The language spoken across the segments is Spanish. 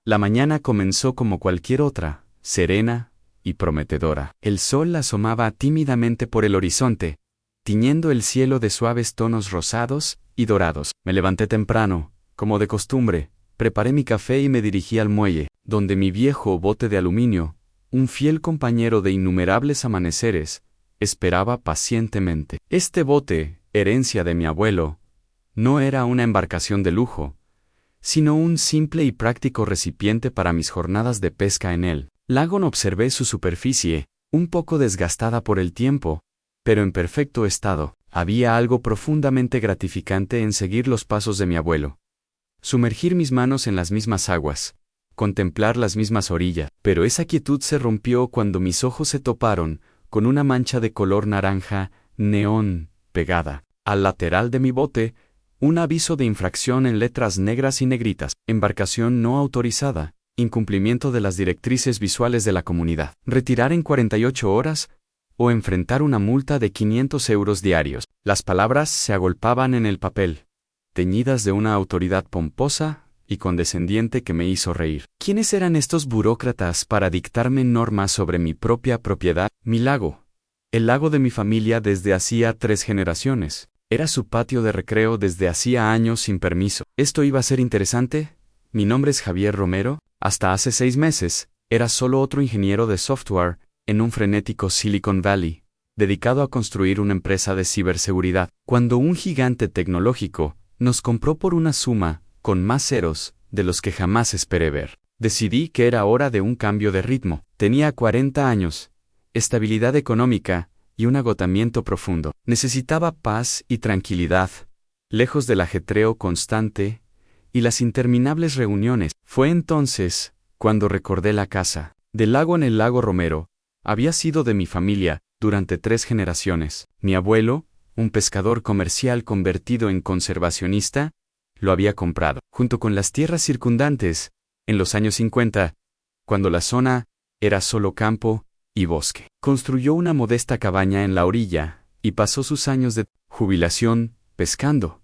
La mañana comenzó como cualquier otra, serena y prometedora. El sol asomaba tímidamente por el horizonte, tiñendo el cielo de suaves tonos rosados y dorados. Me levanté temprano, como de costumbre, preparé mi café y me dirigí al muelle, donde mi viejo bote de aluminio, un fiel compañero de innumerables amaneceres, esperaba pacientemente. Este bote, herencia de mi abuelo, no era una embarcación de lujo, sino un simple y práctico recipiente para mis jornadas de pesca en el lago. Observé su superficie, un poco desgastada por el tiempo, pero en perfecto estado. Había algo profundamente gratificante en seguir los pasos de mi abuelo. Sumergir mis manos en las mismas aguas, contemplar las mismas orillas, pero esa quietud se rompió cuando mis ojos se toparon con una mancha de color naranja, neón, pegada al lateral de mi bote, un aviso de infracción en letras negras y negritas: embarcación no autorizada, incumplimiento de las directrices visuales de la comunidad, retirar en 48 horas o enfrentar una multa de 500 euros diarios. Las palabras se agolpaban en el papel, teñidas de una autoridad pomposa y condescendiente que me hizo reír. ¿Quiénes eran estos burócratas para dictarme normas sobre mi propia propiedad? Mi lago. El lago de mi familia desde hacía 3 generaciones. Era su patio de recreo desde hacía años sin permiso. ¿Esto iba a ser interesante? Mi nombre es Javier Romero. Hasta hace 6 meses, era solo otro ingeniero de software en un frenético Silicon Valley, dedicado a construir una empresa de ciberseguridad, cuando un gigante tecnológico nos compró por una suma con más ceros de los que jamás esperé ver. Decidí que era hora de un cambio de ritmo. Tenía 40 años, estabilidad económica y un agotamiento profundo. Necesitaba paz y tranquilidad, lejos del ajetreo constante y las interminables reuniones. Fue entonces cuando recordé la casa del lago en el lago Romero. Había sido de mi familia durante 3 generaciones. Mi abuelo, un pescador comercial convertido en conservacionista, lo había comprado, junto con las tierras circundantes, en los años 50, cuando la zona era solo campo y bosque. Construyó una modesta cabaña en la orilla y pasó sus años de jubilación pescando,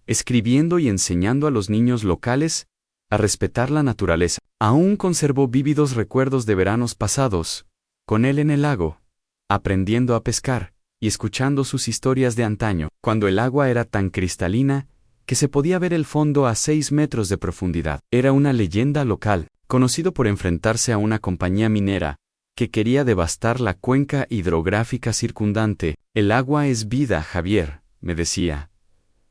escribiendo y enseñando a los niños locales a respetar la naturaleza. Aún conservó vívidos recuerdos de veranos pasados con él en el lago, aprendiendo a pescar y escuchando sus historias de antaño, cuando el agua era tan cristalina que se podía ver el fondo a 6 metros de profundidad. Era una leyenda local, conocido por enfrentarse a una compañía minera que quería devastar la cuenca hidrográfica circundante. El agua es vida, Javier, me decía.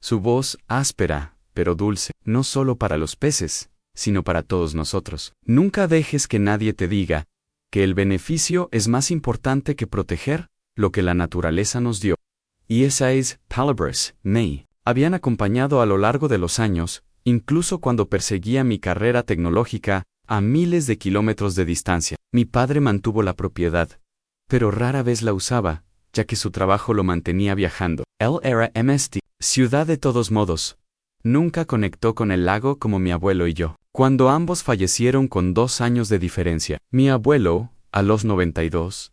Su voz áspera, pero dulce, no solo para los peces, sino para todos nosotros. Nunca dejes que nadie te diga que el beneficio es más importante que proteger lo que la naturaleza nos dio. Y esa es palabras, me habían acompañado a lo largo de los años, incluso cuando perseguía mi carrera tecnológica a miles de kilómetros de distancia. Mi padre mantuvo la propiedad, pero rara vez la usaba, ya que su trabajo lo mantenía viajando. Él era MST, ciudad de todos modos. Nunca conectó con el lago como mi abuelo y yo. Cuando ambos fallecieron con 2 años de diferencia, mi abuelo, a los 92,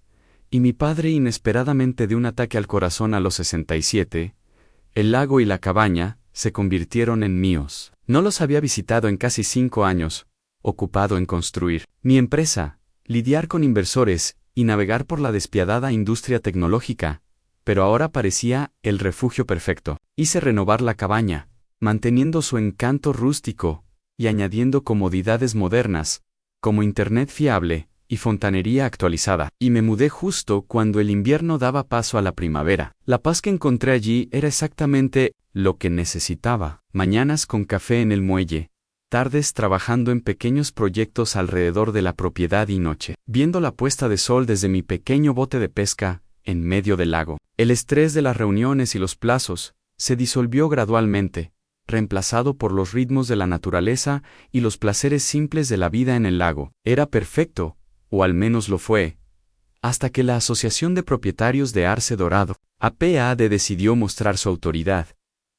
y mi padre inesperadamente de un ataque al corazón a los 67, el lago y la cabaña se convirtieron en míos. No los había visitado en casi 5 años, ocupado en construir mi empresa, lidiar con inversores y navegar por la despiadada industria tecnológica, pero ahora parecía el refugio perfecto. Hice renovar la cabaña, manteniendo su encanto rústico y añadiendo comodidades modernas, como internet fiable y fontanería actualizada, y me mudé justo cuando el invierno daba paso a la primavera. La paz que encontré allí era exactamente lo que necesitaba. Mañanas con café en el muelle, tardes trabajando en pequeños proyectos alrededor de la propiedad y noche, viendo la puesta de sol desde mi pequeño bote de pesca en medio del lago. El estrés de las reuniones y los plazos se disolvió gradualmente, reemplazado por los ritmos de la naturaleza y los placeres simples de la vida en el lago. Era perfecto, o al menos lo fue, hasta que la Asociación de Propietarios de Arce Dorado, APAD, decidió mostrar su autoridad.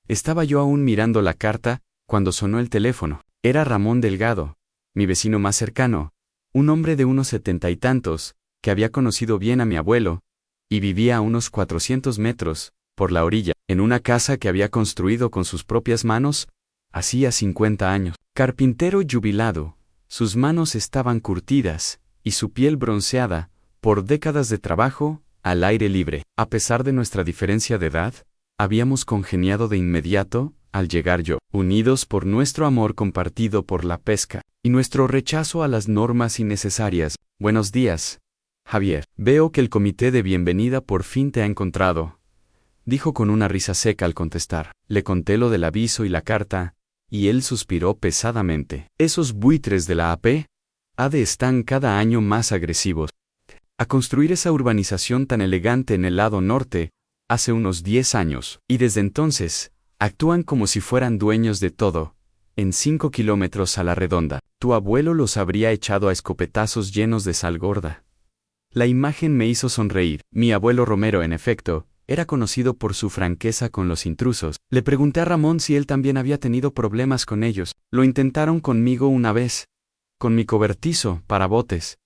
Estaba yo aún mirando la carta cuando sonó el teléfono. Era Ramón Delgado, mi vecino más cercano, un hombre de unos 70 y tantos, que había conocido bien a mi abuelo, y vivía a unos 400 metros, por la orilla, en una casa que había construido con sus propias manos hacía 50 años. Carpintero jubilado, Sus manos estaban curtidas, y su piel bronceada, por décadas de trabajo, al aire libre. A pesar de nuestra diferencia de edad, habíamos congeniado de inmediato, al llegar yo, unidos por nuestro amor compartido por la pesca, y nuestro rechazo a las normas innecesarias. Buenos días, Javier. Veo que el comité de bienvenida por fin te ha encontrado, dijo con una risa seca al contestar. Le conté lo del aviso y la carta, y él suspiró pesadamente. Esos buitres de la AD están cada año más agresivos. A construir esa urbanización tan elegante en el lado norte, hace unos 10 años, y desde entonces, actúan como si fueran dueños de todo, en 5 kilómetros a la redonda. Tu abuelo los habría echado a escopetazos llenos de sal gorda. La imagen me hizo sonreír. Mi abuelo Romero, en efecto, era conocido por su franqueza con los intrusos. Le pregunté a Ramón si él también había tenido problemas con ellos. Lo intentaron conmigo una vez, con mi cobertizo para botes,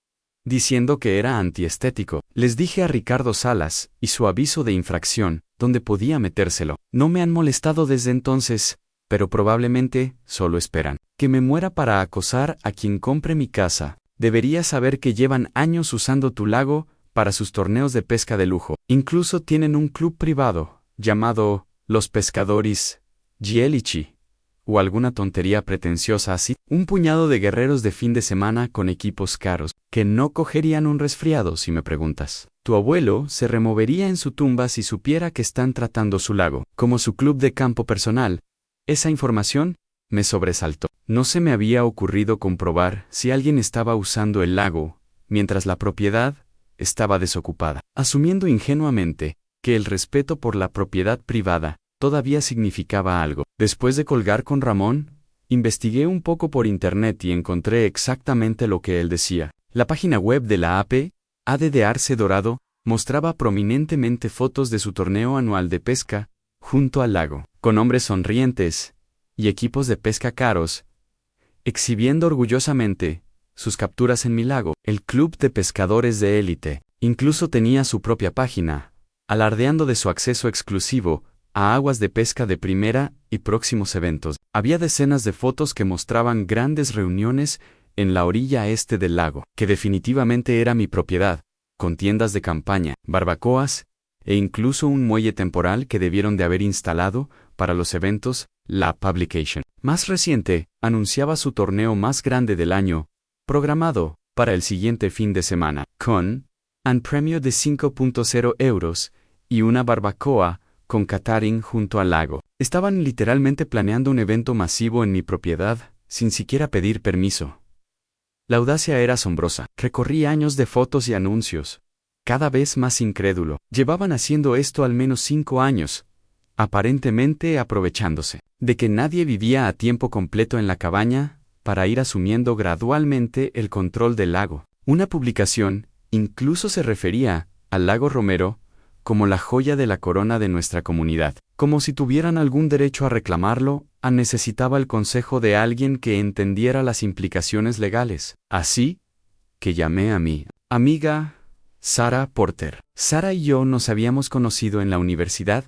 diciendo que era antiestético. Les dije a Ricardo Salas y su aviso de infracción, donde podía metérselo. No me han molestado desde entonces, pero probablemente solo esperan que me muera para acosar a quien compre mi casa. Deberías saber que llevan años usando tu lago para sus torneos de pesca de lujo. Incluso tienen un club privado, llamado Los Pescadores Gielici, o alguna tontería pretenciosa así. Un puñado de guerreros de fin de semana con equipos caros, que no cogerían un resfriado si me preguntas. Tu abuelo se removería en su tumba si supiera que están tratando su lago como su club de campo personal. Esa información me sobresaltó. No se me había ocurrido comprobar si alguien estaba usando el lago, mientras la propiedad estaba desocupada, asumiendo ingenuamente que el respeto por la propiedad privada todavía significaba algo. Después de colgar con Ramón, investigué un poco por internet y encontré exactamente lo que él decía. La página web de la AD de Arce Dorado mostraba prominentemente fotos de su torneo anual de pesca junto al lago, con hombres sonrientes y equipos de pesca caros, exhibiendo orgullosamente sus capturas en mi lago. El club de pescadores de élite incluso tenía su propia página, alardeando de su acceso exclusivo a aguas de pesca de primera y próximos eventos. Había decenas de fotos que mostraban grandes reuniones en la orilla este del lago, que definitivamente era mi propiedad, con tiendas de campaña, barbacoas, e incluso un muelle temporal que debieron de haber instalado para los eventos. La publication más reciente anunciaba su torneo más grande del año, programado para el siguiente fin de semana, con un premio de 5.0 euros y una barbacoa con catering junto al lago. Estaban literalmente planeando un evento masivo en mi propiedad, sin siquiera pedir permiso. La audacia era asombrosa. Recorrí años de fotos y anuncios, cada vez más incrédulo. Llevaban haciendo esto al menos 5 años, aparentemente aprovechándose de que nadie vivía a tiempo completo en la cabaña, para ir asumiendo gradualmente el control del lago. Una publicación incluso se refería al lago Romero como la joya de la corona de nuestra comunidad. Como si tuvieran algún derecho a reclamarlo, necesitaba el consejo de alguien que entendiera las implicaciones legales. Así que llamé a mi amiga Sarah Porter. Sarah y yo nos habíamos conocido en la universidad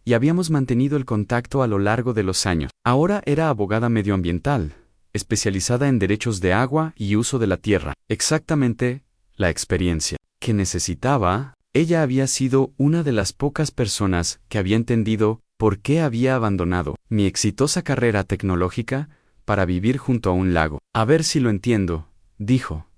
y habíamos mantenido el contacto a lo largo de los años. Ahora era abogada medioambiental, especializada en derechos de agua y uso de la tierra. Exactamente la experiencia que necesitaba. Ella había sido una de las pocas personas que había entendido por qué había abandonado mi exitosa carrera tecnológica para vivir junto a un lago. A ver si lo entiendo, dijo,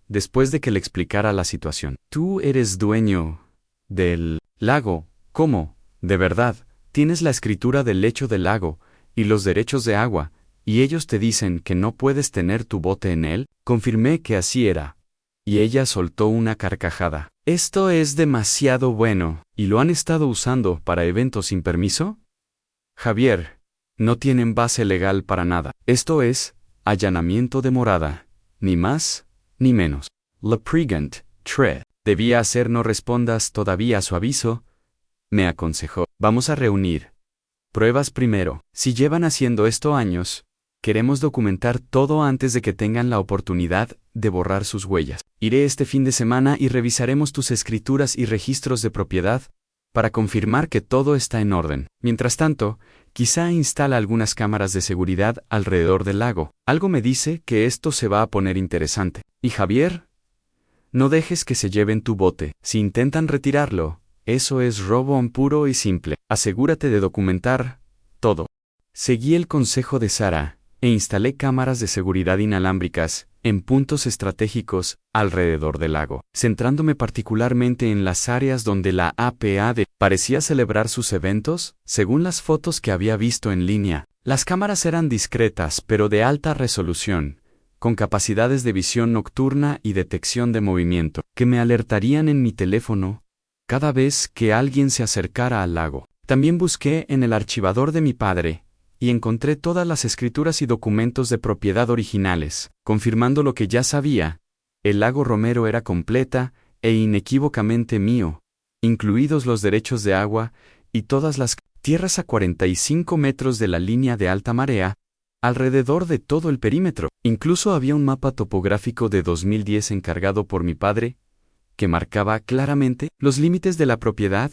después de que le explicara la situación. Tú eres dueño del lago. ¿Cómo? De verdad, tienes la escritura del lecho del lago y los derechos de agua, y ellos te dicen que no puedes tener tu bote en él. Confirmé que así era, y ella soltó una carcajada. Esto es demasiado bueno. ¿Y lo han estado usando para eventos sin permiso? Javier, no tienen base legal para nada. Esto es allanamiento de morada, ni más ni menos. Le Pregant, Tre. Debía hacer. No respondas todavía a su aviso, me aconsejó. Vamos a reunir pruebas primero. Si llevan haciendo esto años, queremos documentar todo antes de que tengan la oportunidad de borrar sus huellas. Iré este fin de semana y revisaremos tus escrituras y registros de propiedad para confirmar que todo está en orden. Mientras tanto, Quizá instala algunas cámaras de seguridad alrededor del lago. Algo me dice que esto se va a poner interesante. Y Javier, no dejes que se lleven tu bote. Si intentan retirarlo, eso es robo puro y simple. Asegúrate de documentar todo. Seguí el consejo de Sara e instalé cámaras de seguridad inalámbricas en puntos estratégicos alrededor del lago, centrándome particularmente en las áreas donde la APAD parecía celebrar sus eventos. Según las fotos que había visto en línea, las cámaras eran discretas pero de alta resolución, con capacidades de visión nocturna y detección de movimiento, que me alertarían en mi teléfono cada vez que alguien se acercara al lago. También busqué en el archivador de mi padre, y encontré todas las escrituras y documentos de propiedad originales, confirmando lo que ya sabía: el lago Romero era completa e inequívocamente mío, incluidos los derechos de agua y todas las tierras a 45 metros de la línea de alta marea, alrededor de todo el perímetro. Incluso había un mapa topográfico de 2010 encargado por mi padre, que marcaba claramente los límites de la propiedad.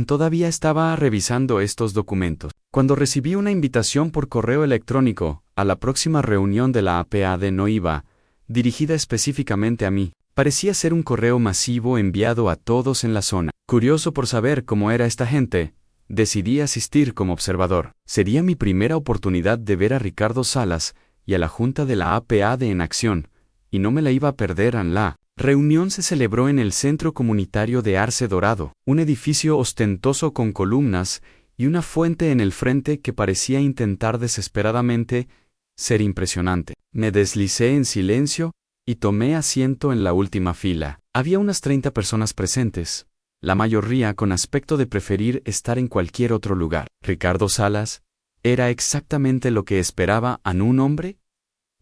Todavía estaba revisando estos documentos cuando recibí una invitación por correo electrónico a la próxima reunión de la APAD. No iba dirigida específicamente a mí. Parecía ser un correo masivo enviado a todos en la zona. Curioso por saber cómo era esta gente, decidí asistir como observador. Sería mi primera oportunidad de ver a Ricardo Salas y a la junta de la APAD en acción, y no me la iba a perder. La reunión se celebró en el Centro Comunitario de Arce Dorado, un edificio ostentoso con columnas y una fuente en el frente que parecía intentar desesperadamente ser impresionante. Me deslicé en silencio y tomé asiento en la última fila. Había unas 30 personas presentes, la mayoría con aspecto de preferir estar en cualquier otro lugar. Ricardo Salas era exactamente lo que esperaba en un hombre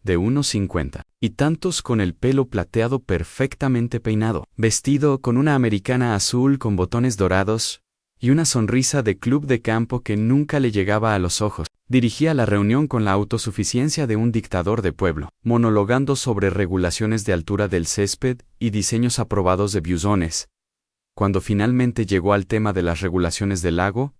de unos 50 y tantos, con el pelo plateado perfectamente peinado, vestido con una americana azul con botones dorados y una sonrisa de club de campo que nunca le llegaba a los ojos. Dirigía la reunión con la autosuficiencia de un dictador de pueblo, monologando sobre regulaciones de altura del césped y diseños aprobados de buzones. Cuando finalmente llegó al tema de las regulaciones del lago,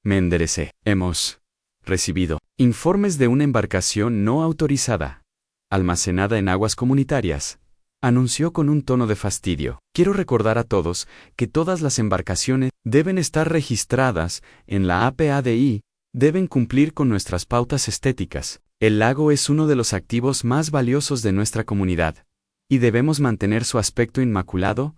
me enderecé. Hemos recibido informes de una embarcación no autorizada, almacenada en aguas comunitarias, anunció con un tono de fastidio. Quiero recordar a todos que todas las embarcaciones deben estar registradas en la APADI, deben cumplir con nuestras pautas estéticas. El lago es uno de los activos más valiosos de nuestra comunidad, y debemos mantener su aspecto inmaculado.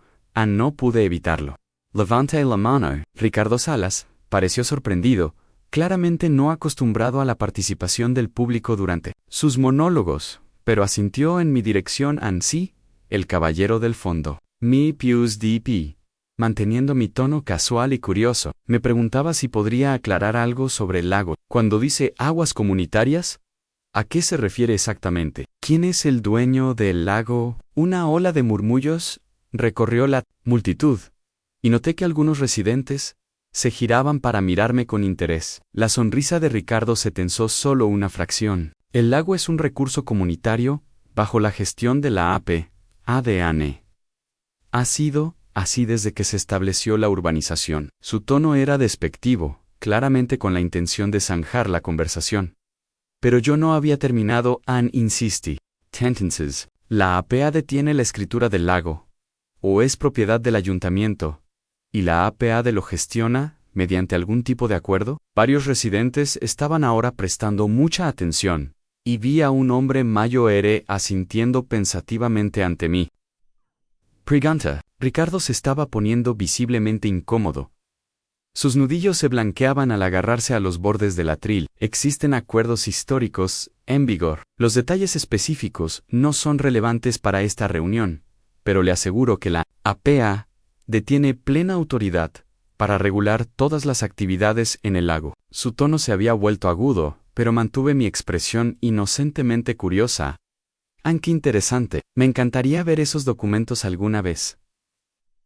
No pude evitarlo. Levanté la mano. Ricardo Salas pareció sorprendido, claramente no acostumbrado a la participación del público durante sus monólogos, pero asintió en mi dirección. Sí, el caballero del fondo. Mi Pius DP. Manteniendo mi tono casual y curioso, me preguntaba si podría aclarar algo sobre el lago. Cuando dice aguas comunitarias, ¿a qué se refiere exactamente? ¿Quién es el dueño del lago? Una ola de murmullos recorrió la multitud, y noté que algunos residentes se giraban para mirarme con interés. La sonrisa de Ricardo se tensó solo una fracción. El lago es un recurso comunitario, bajo la gestión de la APADAN. Ha sido así desde que se estableció la urbanización. Su tono era despectivo, claramente con la intención de zanjar la conversación. Pero yo no había terminado. Insistí. Sentences. La APAD tiene la escritura del lago, o es propiedad del ayuntamiento, y la APAD lo gestiona mediante algún tipo de acuerdo. Varios residentes estaban ahora prestando mucha atención, y vi a un hombre mayor asintiendo pensativamente ante mí. Pregunta. Ricardo se estaba poniendo visiblemente incómodo. Sus nudillos se blanqueaban al agarrarse a los bordes del atril. Existen acuerdos históricos en vigor. Los detalles específicos no son relevantes para esta reunión, pero le aseguro que la APA tiene plena autoridad para regular todas las actividades en el lago. Su tono se había vuelto agudo, pero mantuve mi expresión inocentemente curiosa. ¡Qué interesante! Me encantaría ver esos documentos alguna vez.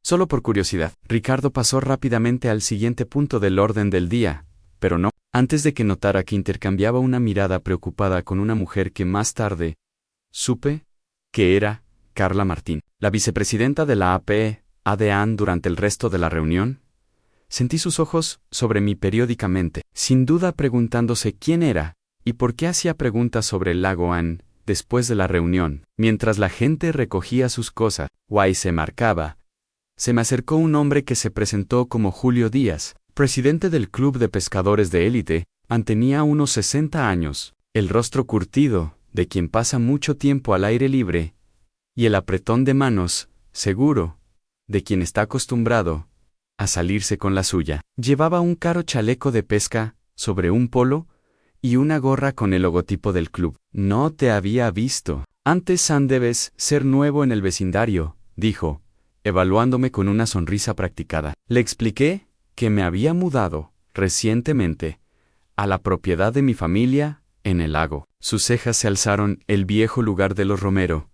Solo por curiosidad. Ricardo pasó rápidamente al siguiente punto del orden del día, pero no antes de que notara que intercambiaba una mirada preocupada con una mujer que más tarde supe que era Carla Martín, la vicepresidenta de la APADAN. Durante el resto de la reunión, sentí sus ojos sobre mí periódicamente. sin duda preguntándose quién era y por qué hacía preguntas sobre el lago Ann. Después de la reunión, mientras la gente recogía sus cosas, Guay se marcaba. Se me acercó un hombre que se presentó como Julio Díaz, presidente del Club de Pescadores de Élite. Tenía unos 60 años, el rostro curtido, de quien pasa mucho tiempo al aire libre, y el apretón de manos, seguro, de quien está acostumbrado a salirse con la suya. Llevaba un caro chaleco de pesca, sobre un polo, y una gorra con el logotipo del club. No te había visto. Antes debes ser nuevo en el vecindario, dijo, evaluándome con una sonrisa practicada. Le expliqué que me había mudado, recientemente, a la propiedad de mi familia, en el lago. Sus cejas se alzaron. El viejo lugar de los Romero,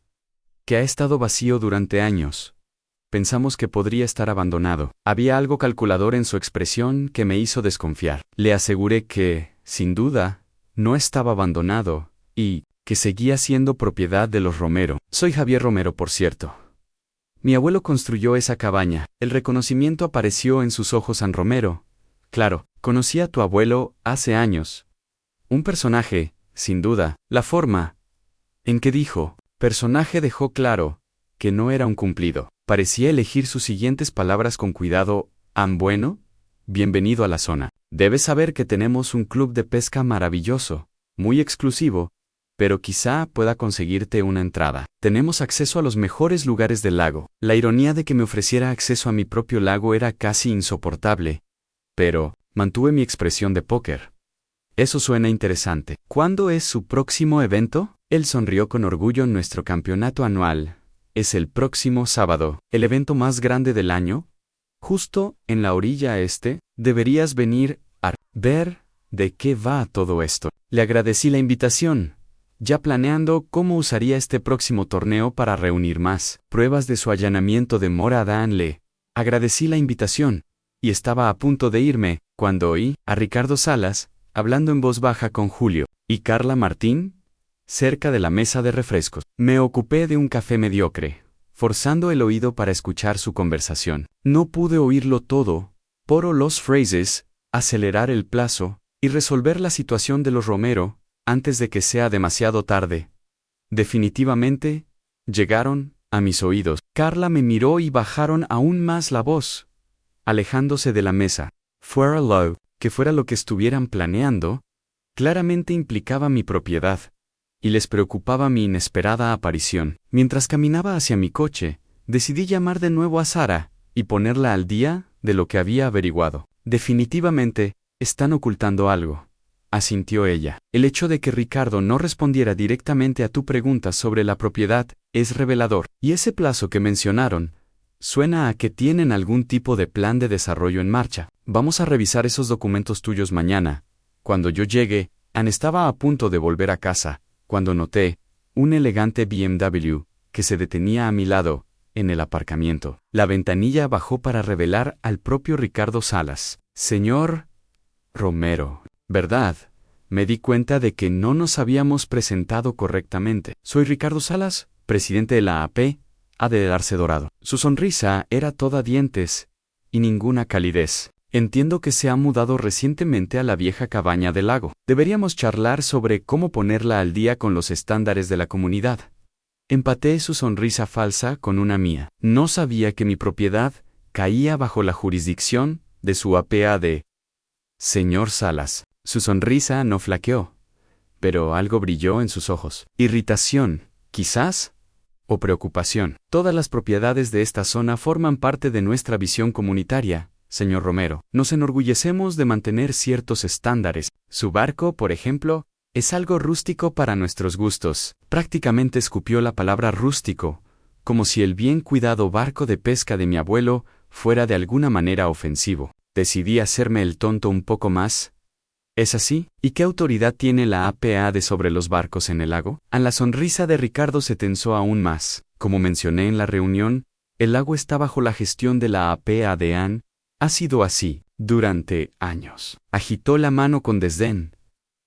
que ha estado vacío durante años. Pensamos que podría estar abandonado. Había algo calculador en su expresión que me hizo desconfiar. Le aseguré que, sin duda, no estaba abandonado, y que seguía siendo propiedad de los Romero. Soy Javier Romero, por cierto. Mi abuelo construyó esa cabaña. El reconocimiento apareció en sus ojos. San Romero. Claro, conocí a tu abuelo hace años. Un personaje, sin duda. La forma en que dijo personaje dejó claro que no era un cumplido. Parecía elegir sus siguientes palabras con cuidado. Bueno, bienvenido a la zona. Debes saber que tenemos un club de pesca maravilloso, muy exclusivo, pero quizá pueda conseguirte una entrada. Tenemos acceso a los mejores lugares del lago. La ironía de que me ofreciera acceso a mi propio lago era casi insoportable, pero mantuve mi expresión de póker. Eso suena interesante. ¿Cuándo es su próximo evento? Él sonrió con orgullo. Nuestro campeonato anual es el próximo sábado, el evento más grande del año. Justo en la orilla este, deberías venir a ver de qué va todo esto. Le agradecí la invitación, ya planeando cómo usaría este próximo torneo para reunir más pruebas de su allanamiento de morada. Le agradecí la invitación, y estaba a punto de irme, cuando oí a Ricardo Salas, hablando en voz baja con Julio y Carla Martín, cerca de la mesa de refrescos. Me ocupé de un café mediocre, forzando el oído para escuchar su conversación. No pude oírlo todo, por los phrases, acelerar el plazo, y resolver la situación de los Romero, antes de que sea demasiado tarde. Definitivamente, llegaron a mis oídos. Carla me miró y bajaron aún más la voz, alejándose de la mesa. Fuera que fuera lo que estuvieran planeando, claramente implicaba mi propiedad, y les preocupaba mi inesperada aparición. Mientras caminaba hacia mi coche, decidí llamar de nuevo a Sara y ponerla al día de lo que había averiguado. Definitivamente, están ocultando algo, asintió ella. El hecho de que Ricardo no respondiera directamente a tu pregunta sobre la propiedad es revelador. Y ese plazo que mencionaron, suena a que tienen algún tipo de plan de desarrollo en marcha. Vamos a revisar esos documentos tuyos mañana. Cuando yo llegue, Ann estaba a punto de volver a casa, cuando noté un elegante BMW que se detenía a mi lado, en el aparcamiento. La ventanilla bajó para revelar al propio Ricardo Salas. Señor Romero, ¿verdad? Me di cuenta de que no nos habíamos presentado correctamente. Soy Ricardo Salas, presidente de la AP, de Arce Dorado. Su sonrisa era toda dientes y ninguna calidez. Entiendo que se ha mudado recientemente a la vieja cabaña del lago. Deberíamos charlar sobre cómo ponerla al día con los estándares de la comunidad. Empaté su sonrisa falsa con una mía. No sabía que mi propiedad caía bajo la jurisdicción de su APA. Señor Salas. Su sonrisa no flaqueó, pero algo brilló en sus ojos. Irritación, quizás, o preocupación. Todas las propiedades de esta zona forman parte de nuestra visión comunitaria, señor Romero. Nos enorgullecemos de mantener ciertos estándares. Su barco, por ejemplo, es algo rústico para nuestros gustos. Prácticamente escupió la palabra rústico, como si el bien cuidado barco de pesca de mi abuelo fuera de alguna manera ofensivo. Decidí hacerme el tonto un poco más. ¿Es así? ¿Y qué autoridad tiene la APA de sobre los barcos en el lago? La sonrisa de Ricardo se tensó aún más. Como mencioné en la reunión, el lago está bajo la gestión de la APA de Ann. Ha sido así durante años. Agitó la mano con desdén,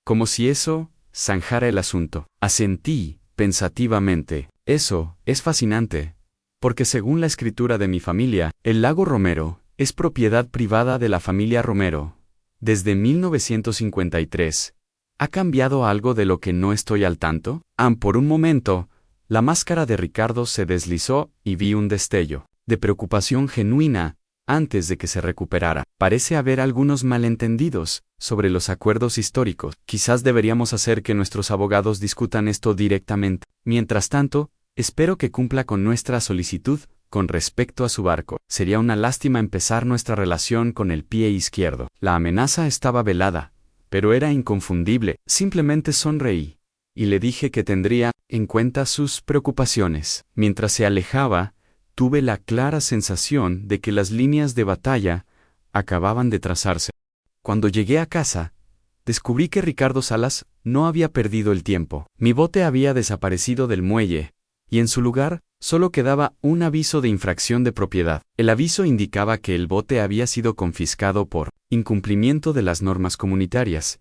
como si eso zanjara el asunto. Asentí, pensativamente. Eso es fascinante, porque según la escritura de mi familia, el lago Romero es propiedad privada de la familia Romero, desde 1953. ¿Ha cambiado algo de lo que no estoy al tanto? Por un momento, la máscara de Ricardo se deslizó y vi un destello de preocupación genuina antes de que se recuperara. Parece haber algunos malentendidos sobre los acuerdos históricos. Quizás deberíamos hacer que nuestros abogados discutan esto directamente. Mientras tanto, espero que cumpla con nuestra solicitud con respecto a su barco. Sería una lástima empezar nuestra relación con el pie izquierdo. La amenaza estaba velada, pero era inconfundible. Simplemente sonreí y le dije que tendría en cuenta sus preocupaciones. Mientras se alejaba, tuve la clara sensación de que las líneas de batalla acababan de trazarse. Cuando llegué a casa, descubrí que Ricardo Salas no había perdido el tiempo. Mi bote había desaparecido del muelle, y en su lugar solo quedaba un aviso de infracción de propiedad. El aviso indicaba que el bote había sido confiscado por incumplimiento de las normas comunitarias,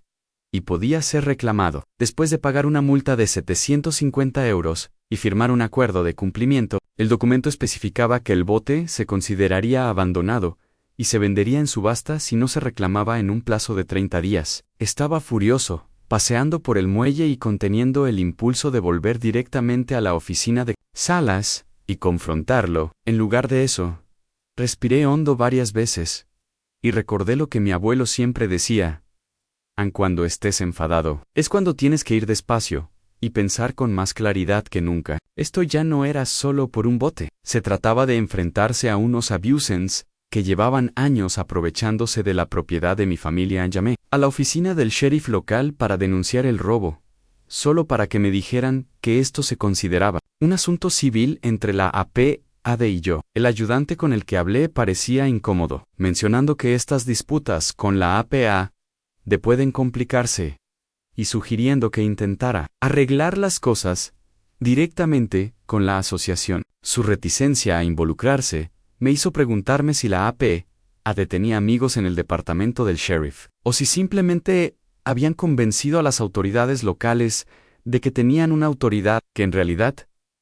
y podía ser reclamado. Después de pagar una multa de 750 euros y firmar un acuerdo de cumplimiento, el documento especificaba que el bote se consideraría abandonado y se vendería en subasta si no se reclamaba en un plazo de 30 días. Estaba furioso, paseando por el muelle y conteniendo el impulso de volver directamente a la oficina de Salas y confrontarlo. En lugar de eso, respiré hondo varias veces y recordé lo que mi abuelo siempre decía: cuando estés enfadado, es cuando tienes que ir despacio y pensar con más claridad que nunca. Esto ya no era solo por un bote. Se trataba de enfrentarse a unos abusers que llevaban años aprovechándose de la propiedad de mi familia. Llamé a la oficina del sheriff local para denunciar el robo, solo para que me dijeran que esto se consideraba un asunto civil entre la APAD y yo. El ayudante con el que hablé parecía incómodo, mencionando que estas disputas con la APAD pueden complicarse, y sugiriendo que intentara arreglar las cosas directamente con la asociación. Su reticencia a involucrarse me hizo preguntarme si la APAD tenía amigos en el departamento del sheriff, o si simplemente habían convencido a las autoridades locales de que tenían una autoridad que en realidad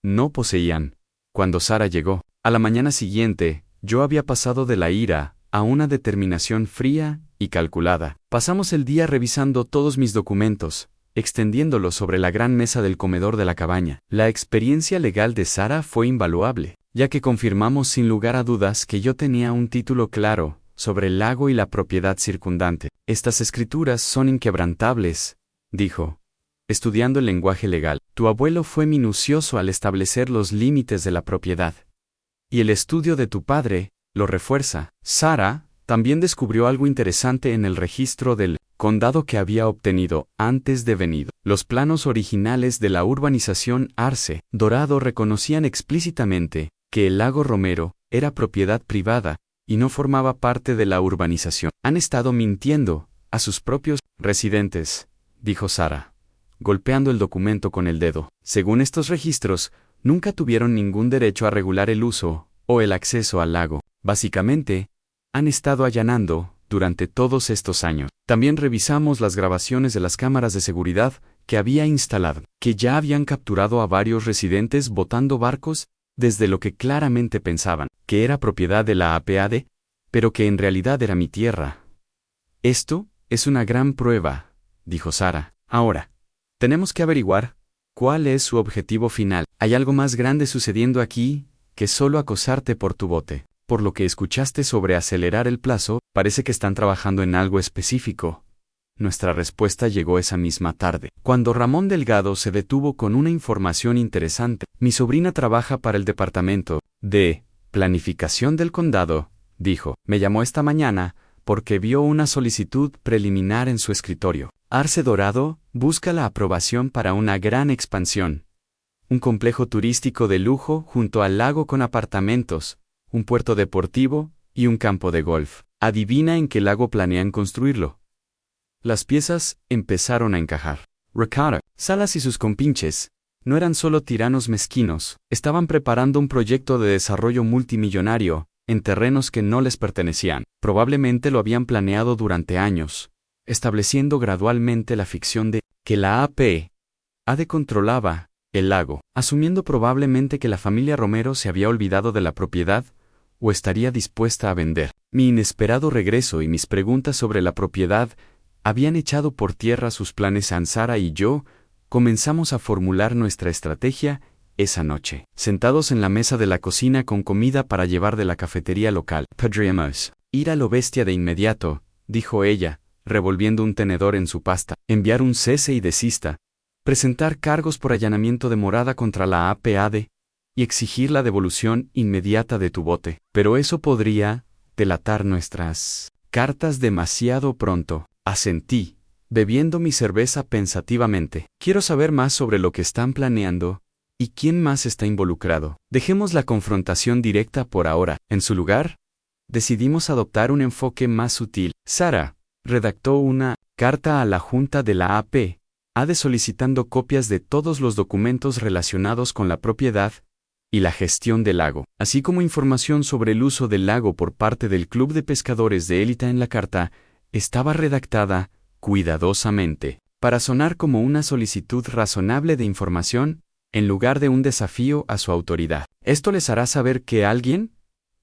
no poseían. Cuando Sara llegó, a la mañana siguiente, yo había pasado de la ira a una determinación fría y calculada. Pasamos el día revisando todos mis documentos, extendiéndolos sobre la gran mesa del comedor de la cabaña. La experiencia legal de Sara fue invaluable, ya que confirmamos sin lugar a dudas que yo tenía un título claro sobre el lago y la propiedad circundante. Estas escrituras son inquebrantables, dijo, estudiando el lenguaje legal. Tu abuelo fue minucioso al establecer los límites de la propiedad, y el estudio de tu padre lo refuerza. Sara también descubrió algo interesante en el registro del condado que había obtenido antes de venir. Los planos originales de la urbanización Arce Dorado reconocían explícitamente que el lago Romero era propiedad privada y no formaba parte de la urbanización. Han estado mintiendo a sus propios residentes, dijo Sara, golpeando el documento con el dedo. Según estos registros, nunca tuvieron ningún derecho a regular el uso o el acceso al lago. Básicamente, han estado allanando durante todos estos años. También revisamos las grabaciones de las cámaras de seguridad que había instalado, que ya habían capturado a varios residentes botando barcos desde lo que claramente pensaban que era propiedad de la APAD, pero que en realidad era mi tierra. Esto es una gran prueba, dijo Sara. Ahora, tenemos que averiguar cuál es su objetivo final. Hay algo más grande sucediendo aquí que solo acosarte por tu bote. Por lo que escuchaste sobre acelerar el plazo, parece que están trabajando en algo específico. Nuestra respuesta llegó esa misma tarde, cuando Ramón Delgado se detuvo con una información interesante. Mi sobrina trabaja para el departamento de planificación del condado, dijo. Me llamó esta mañana porque vio una solicitud preliminar en su escritorio. Arce Dorado busca la aprobación para una gran expansión. Un complejo turístico de lujo junto al lago con apartamentos, un puerto deportivo y un campo de golf. Adivina en qué lago planean construirlo. Las piezas empezaron a encajar. Ricardo Salas y sus compinches no eran solo tiranos mezquinos, estaban preparando un proyecto de desarrollo multimillonario en terrenos que no les pertenecían. Probablemente lo habían planeado durante años, estableciendo gradualmente la ficción de que la APAD controlaba el lago, asumiendo probablemente que la familia Romero se había olvidado de la propiedad o estaría dispuesta a vender. Mi inesperado regreso y mis preguntas sobre la propiedad habían echado por tierra sus planes. Sara y yo comenzamos a formular nuestra estrategia esa noche, sentados en la mesa de la cocina con comida para llevar de la cafetería local. Podríamos ir a lo bestia de inmediato, dijo ella, revolviendo un tenedor en su pasta, enviar un cese y desista, presentar cargos por allanamiento de morada contra la APAD y exigir la devolución inmediata de tu bote. Pero eso podría delatar nuestras cartas demasiado pronto. Asentí, bebiendo mi cerveza pensativamente. Quiero saber más sobre lo que están planeando y quién más está involucrado. Dejemos la confrontación directa por ahora. En su lugar, decidimos adoptar un enfoque más sutil. Sara redactó una carta a la Junta de la APAD solicitando copias de todos los documentos relacionados con la propiedad y la gestión del lago, así como información sobre el uso del lago por parte del Club de Pescadores de Élite. En la carta estaba redactada cuidadosamente para sonar como una solicitud razonable de información en lugar de un desafío a su autoridad. Esto les hará saber que alguien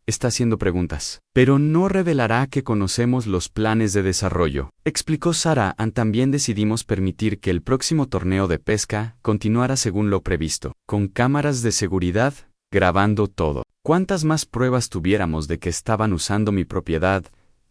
está haciendo preguntas, pero no revelará que conocemos los planes de desarrollo, explicó Sara. También decidimos permitir que el próximo torneo de pesca continuara según lo previsto, con cámaras de seguridad grabando todo. Cuantas más pruebas tuviéramos de que estaban usando mi propiedad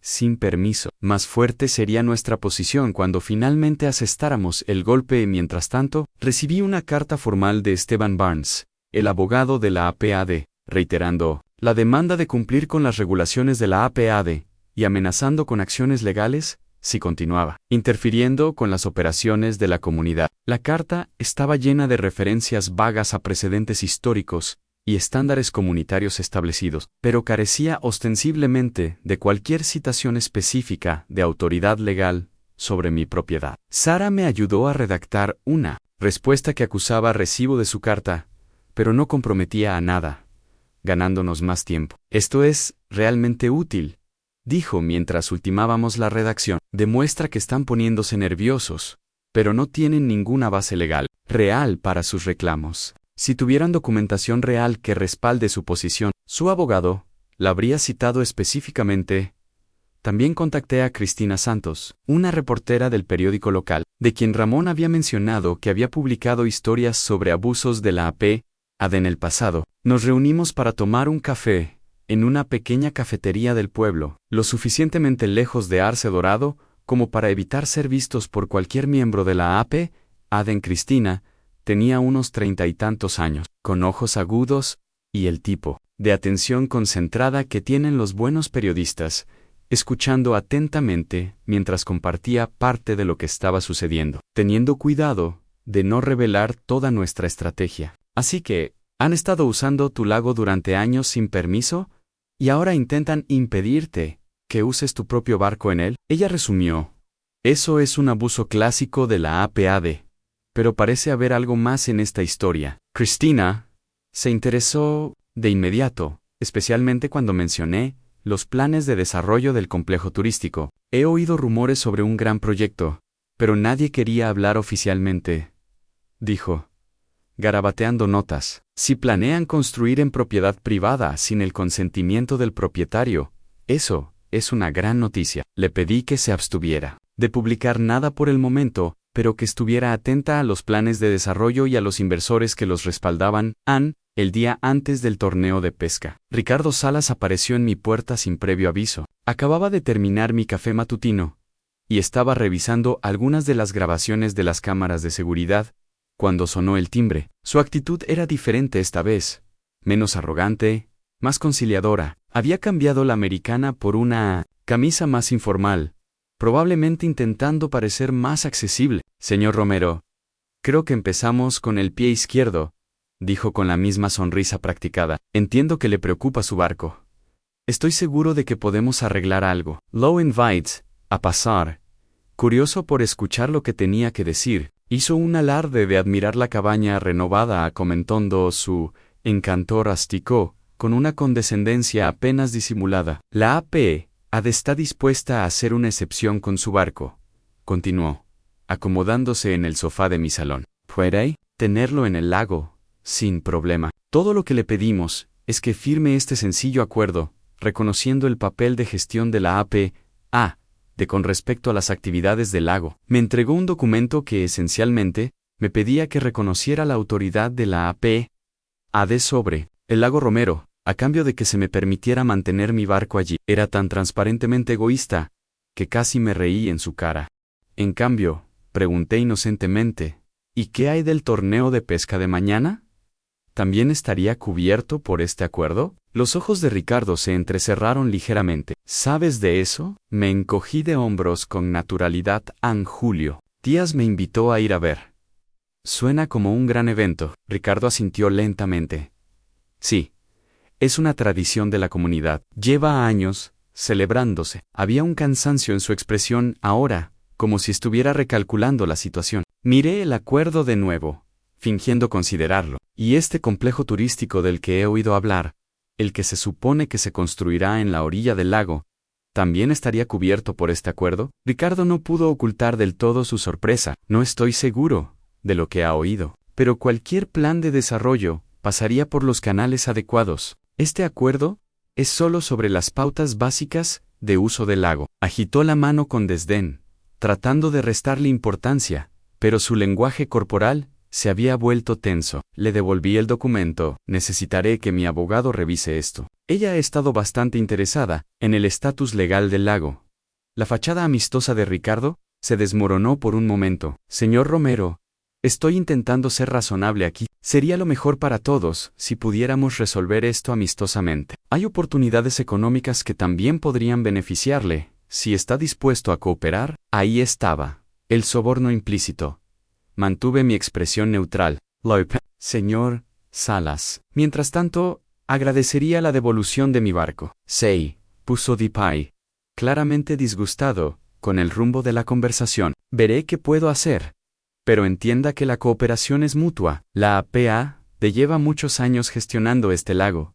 sin permiso, más fuerte sería nuestra posición cuando finalmente asestáramos el golpe. Mientras tanto, recibí una carta formal de Esteban Barnes, el abogado de la APAD, reiterando la demanda de cumplir con las regulaciones de la APAD y amenazando con acciones legales si continuaba interfiriendo con las operaciones de la comunidad. La carta estaba llena de referencias vagas a precedentes históricos y estándares comunitarios establecidos, pero carecía ostensiblemente de cualquier citación específica de autoridad legal sobre mi propiedad. Sara me ayudó a redactar una respuesta que acusaba a recibo de su carta, pero no comprometía a nada, ganándonos más tiempo. Esto es realmente útil, dijo mientras ultimábamos la redacción. Demuestra que están poniéndose nerviosos, pero no tienen ninguna base legal real para sus reclamos. Si tuvieran documentación real que respalde su posición, su abogado la habría citado específicamente. También contacté a Cristina Santos, una reportera del periódico local, de quien Ramón había mencionado que había publicado historias sobre abusos de la APAD en el pasado. Nos reunimos para tomar un café en una pequeña cafetería del pueblo, lo suficientemente lejos de Arce Dorado como para evitar ser vistos por cualquier miembro de la APAD. Cristina tenía unos 30 y tantos años, con ojos agudos y el tipo de atención concentrada que tienen los buenos periodistas, escuchando atentamente mientras compartía parte de lo que estaba sucediendo, teniendo cuidado de no revelar toda nuestra estrategia. Así que, ¿han estado usando tu lago durante años sin permiso? ¿Y ahora intentan impedirte que uses tu propio barco en él? Ella resumió. Eso es un abuso clásico de la APAD. Pero parece haber algo más en esta historia. Cristina se interesó de inmediato, especialmente cuando mencioné los planes de desarrollo del complejo turístico. He oído rumores sobre un gran proyecto, pero nadie quería hablar oficialmente, dijo, garabateando notas. Si planean construir en propiedad privada sin el consentimiento del propietario, eso es una gran noticia. Le pedí que se abstuviera de publicar nada por el momento, pero que estuviera atenta a los planes de desarrollo y a los inversores que los respaldaban. El día antes del torneo de pesca, Ricardo Salas apareció en mi puerta sin previo aviso. Acababa de terminar mi café matutino y estaba revisando algunas de las grabaciones de las cámaras de seguridad cuando sonó el timbre. Su actitud era diferente esta vez, menos arrogante, más conciliadora. Había cambiado la americana por una camisa más informal, probablemente intentando parecer más accesible. Señor Romero, creo que empezamos con el pie izquierdo, dijo con la misma sonrisa practicada. Entiendo que le preocupa su barco. Estoy seguro de que podemos arreglar algo. Lo invites a pasar. Curioso por escuchar lo que tenía que decir, hizo un alarde de admirar la cabaña renovada, comentando su encanto rusticó, con una condescendencia apenas disimulada. La APAD está dispuesta a hacer una excepción con su barco, continuó, acomodándose en el sofá de mi salón. Puede tenerlo en el lago, sin problema. Todo lo que le pedimos es que firme este sencillo acuerdo, reconociendo el papel de gestión de la APA, con respecto a las actividades del lago. Me entregó un documento que esencialmente me pedía que reconociera la autoridad de la APA sobre el lago Romero, a cambio de que se me permitiera mantener mi barco allí. Era tan transparentemente egoísta, que casi me reí en su cara. En cambio, pregunté inocentemente, ¿y qué hay del torneo de pesca de mañana? ¿También estaría cubierto por este acuerdo? Los ojos de Ricardo se entrecerraron ligeramente. ¿Sabes de eso? Me encogí de hombros con naturalidad. Julio Díaz me invitó a ir a ver. Suena como un gran evento. Ricardo asintió lentamente. Sí. Es una tradición de la comunidad. Lleva años celebrándose. Había un cansancio en su expresión ahora, como si estuviera recalculando la situación. Miré el acuerdo de nuevo, fingiendo considerarlo. Y este complejo turístico del que he oído hablar, el que se supone que se construirá en la orilla del lago, ¿también estaría cubierto por este acuerdo? Ricardo no pudo ocultar del todo su sorpresa. No estoy seguro de lo que ha oído, pero cualquier plan de desarrollo pasaría por los canales adecuados. Este acuerdo es solo sobre las pautas básicas de uso del lago. Agitó la mano con desdén, tratando de restarle importancia, pero su lenguaje corporal se había vuelto tenso. Le devolví el documento. Necesitaré que mi abogado revise esto. Ella ha estado bastante interesada en el estatus legal del lago. La fachada amistosa de Ricardo se desmoronó por un momento. Señor Romero, estoy intentando ser razonable aquí. Sería lo mejor para todos si pudiéramos resolver esto amistosamente. Hay oportunidades económicas que también podrían beneficiarle. Si está dispuesto a cooperar, ahí estaba el soborno implícito. Mantuve mi expresión neutral. Señor Salas. Mientras tanto, agradecería la devolución de mi barco. Sei, puso Dipay, claramente disgustado con el rumbo de la conversación. Veré qué puedo hacer. Pero entienda que la cooperación es mutua. La APA lleva muchos años gestionando este lago.